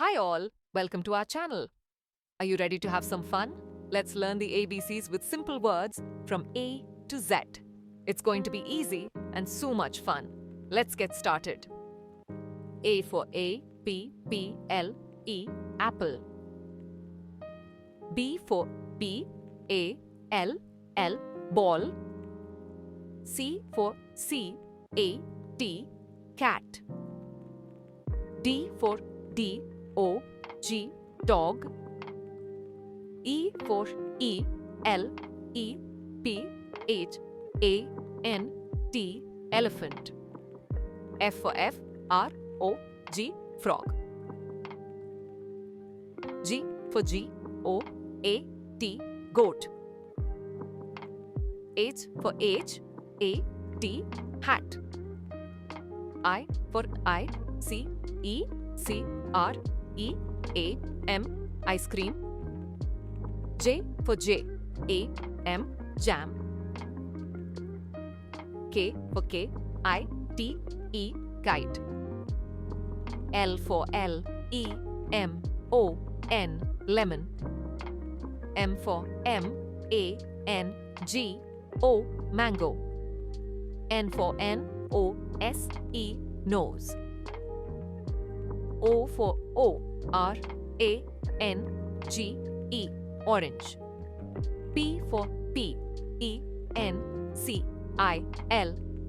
Hi all, welcome to our channel. Are you ready to have some fun? Let's learn the ABCs with simple words from A to Z. It's going to be easy and so much fun. Let's get started. A for A-P-P-L-E, apple. B for B-A-L-L, ball. C for C-A-T, cat. D for D-O-G, dog. E for E-L-E-P-H-A-N-T, elephant. F for F-R-O-G, frog. G for G-O-A-T, goat. H for H-A-T, hat. I for I-C-E-C-R-E-A-M, ice cream. J for J-A-M, jam. K for K-I-T-E, kite. L for L-E-M-O-N, lemon. M for M-A-N-G-O, mango. N for N-O-S-E, nose. O for O-R-A-N-G-E, orange. P for P-E-N-C-I-L,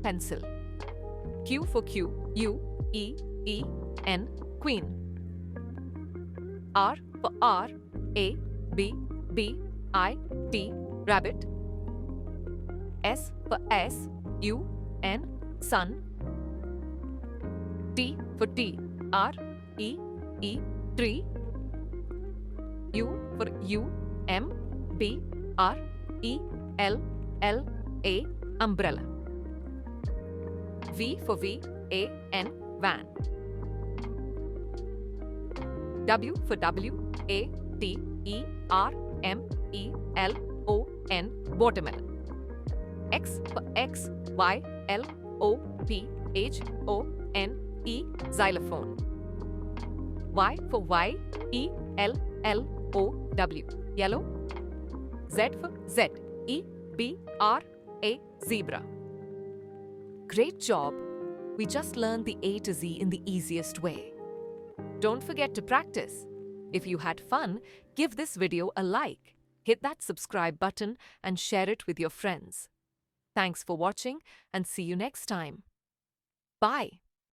pencil. Q for Q-U-E-E-N, queen. R for R-A-B-B-I-T, rabbit. S for S-U-N, sun. T for T-R-E-E, tree. U for U-M-B-R-E-L-L-A, umbrella. V for V-A-N, van. W for W-A-T-E-R-M-E-L-O-N, watermelon. X for X-Y-L-O-P-H-O-N-E, xylophone. Y for Y-E-L-L-O-W, yellow. Z for Z-E-B-R-A, zebra. Great job! We just learned the A to Z in the easiest way. Don't forget to practice. If you had fun, give this video a like, hit that subscribe button and share it with your friends. Thanks for watching and see you next time. Bye.